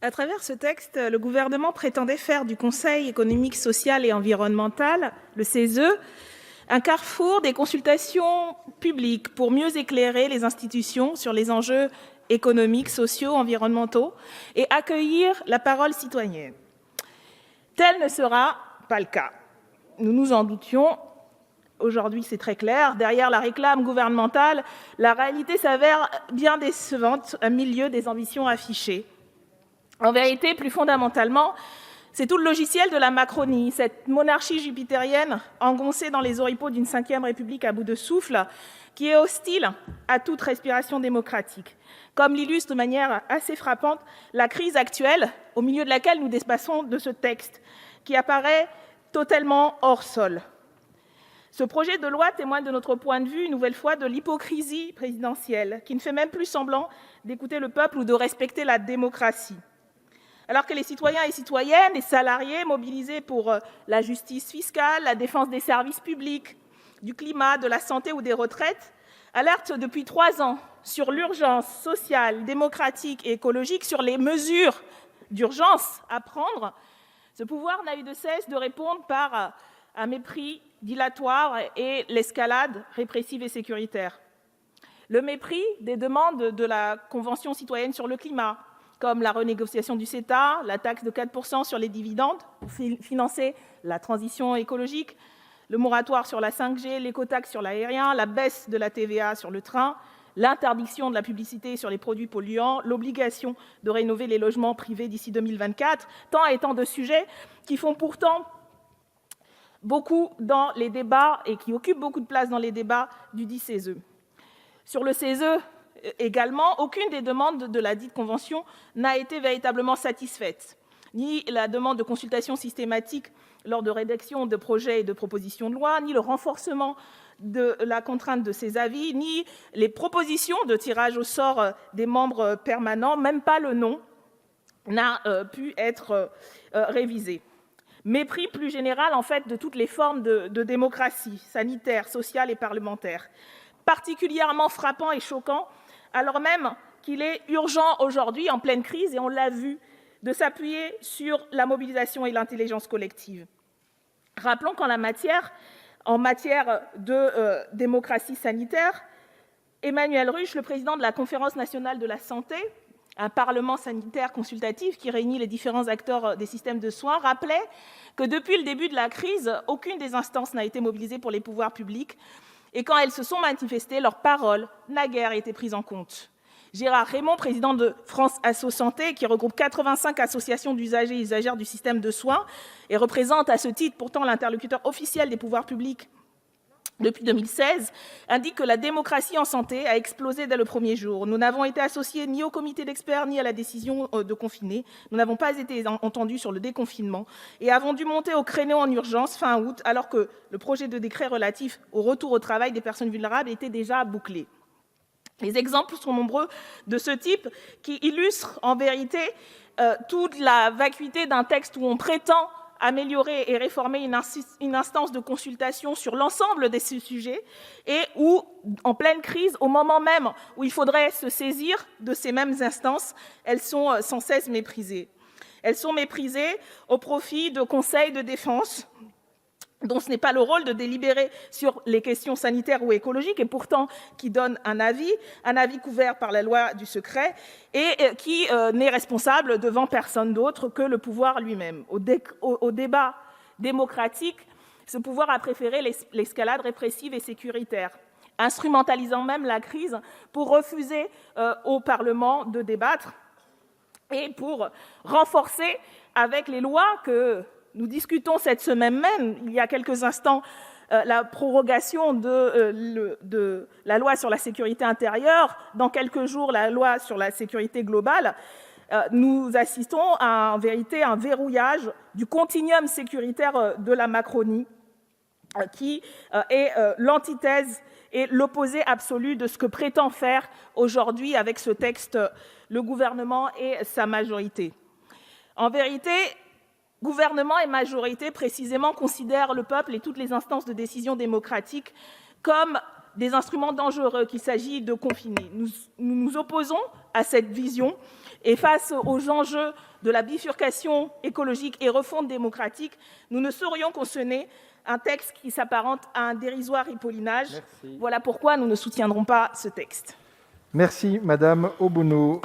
À travers ce texte, le gouvernement prétendait faire du Conseil économique, social et environnemental, le CESE, un carrefour des consultations publiques pour mieux éclairer les institutions sur les enjeux économiques, sociaux, environnementaux et accueillir la parole citoyenne. Tel ne sera pas le cas. Nous nous en doutions. Aujourd'hui, c'est très clair. Derrière la réclame gouvernementale, la réalité s'avère bien décevante à milieu des ambitions affichées. En vérité, plus fondamentalement, c'est tout le logiciel de la Macronie, cette monarchie jupitérienne engoncée dans les oripeaux d'une 5e République à bout de souffle, qui est hostile à toute respiration démocratique. Comme l'illustre de manière assez frappante la crise actuelle, au milieu de laquelle nous dépassons de ce texte, qui apparaît totalement hors sol. Ce projet de loi témoigne de notre point de vue, une nouvelle fois, de l'hypocrisie présidentielle, qui ne fait même plus semblant d'écouter le peuple ou de respecter la démocratie. Alors que les citoyens et citoyennes, les salariés mobilisés pour la justice fiscale, la défense des services publics, du climat, de la santé ou des retraites, alertent depuis 3 ans sur l'urgence sociale, démocratique et écologique, sur les mesures d'urgence à prendre, ce pouvoir n'a eu de cesse de répondre par un mépris dilatoire et l'escalade répressive et sécuritaire. Le mépris des demandes de la Convention citoyenne sur le climat, comme la renégociation du CETA, la taxe de 4% sur les dividendes pour financer la transition écologique, le moratoire sur la 5G, l'écotaxe sur l'aérien, la baisse de la TVA sur le train, l'interdiction de la publicité sur les produits polluants, l'obligation de rénover les logements privés d'ici 2024, tant et tant de sujets qui font pourtant beaucoup dans les débats et qui occupent beaucoup de place dans les débats du dit CESE. Sur le CESE, également, aucune des demandes de la dite convention n'a été véritablement satisfaite. Ni la demande de consultation systématique lors de rédaction de projets et de propositions de loi, ni le renforcement de la contrainte de ces avis, ni les propositions de tirage au sort des membres permanents, même pas le nom, n'a pu être révisé. Mépris plus général, en fait, de toutes les formes de démocratie sanitaire, sociale et parlementaire. Particulièrement frappant et choquant, alors même qu'il est urgent aujourd'hui, en pleine crise, et on l'a vu, de s'appuyer sur la mobilisation et l'intelligence collective. Rappelons qu'en matière de démocratie sanitaire, Emmanuel Ruche, le président de la Conférence nationale de la santé, un parlement sanitaire consultatif qui réunit les différents acteurs des systèmes de soins, rappelait que depuis le début de la crise, aucune des instances n'a été mobilisée pour les pouvoirs publics, et quand elles se sont manifestées, leur parole n'a guère été prise en compte. Gérard Raymond, président de France Asso Santé, qui regroupe 85 associations d'usagers et usagères du système de soins et représente à ce titre pourtant l'interlocuteur officiel des pouvoirs publics depuis 2016, indique que la démocratie en santé a explosé dès le premier jour. Nous n'avons été associés ni au comité d'experts ni à la décision de confiner. Nous n'avons pas été entendus sur le déconfinement et avons dû monter au créneau en urgence fin août, alors que le projet de décret relatif au retour au travail des personnes vulnérables était déjà bouclé. Les exemples sont nombreux de ce type qui illustrent en vérité toute la vacuité d'un texte où on prétend améliorer et réformer une instance de consultation sur l'ensemble de ces sujets et où, en pleine crise, au moment même où il faudrait se saisir de ces mêmes instances, elles sont sans cesse méprisées. Elles sont méprisées au profit de conseils de défense dont ce n'est pas le rôle de délibérer sur les questions sanitaires ou écologiques, et pourtant qui donne un avis couvert par la loi du secret, et qui n'est responsable devant personne d'autre que le pouvoir lui-même. Au débat démocratique, ce pouvoir a préféré l'escalade répressive et sécuritaire, instrumentalisant même la crise pour refuser au Parlement de débattre et pour renforcer avec les lois que nous discutons cette semaine même, il y a quelques instants, la prorogation de la loi sur la sécurité intérieure, dans quelques jours la loi sur la sécurité globale. Nous assistons à, en vérité, un verrouillage du continuum sécuritaire de la Macronie, qui est l'antithèse et l'opposé absolu de ce que prétend faire aujourd'hui avec ce texte le gouvernement et sa majorité. En vérité, gouvernement et majorité, précisément, considèrent le peuple et toutes les instances de décision démocratique comme des instruments dangereux qu'il s'agit de confiner. Nous nous opposons à cette vision et face aux enjeux de la bifurcation écologique et refonte démocratique, nous ne saurions cautionner un texte qui s'apparente à un dérisoire ripollinage. Merci. Voilà pourquoi nous ne soutiendrons pas ce texte. Merci, Madame Obono.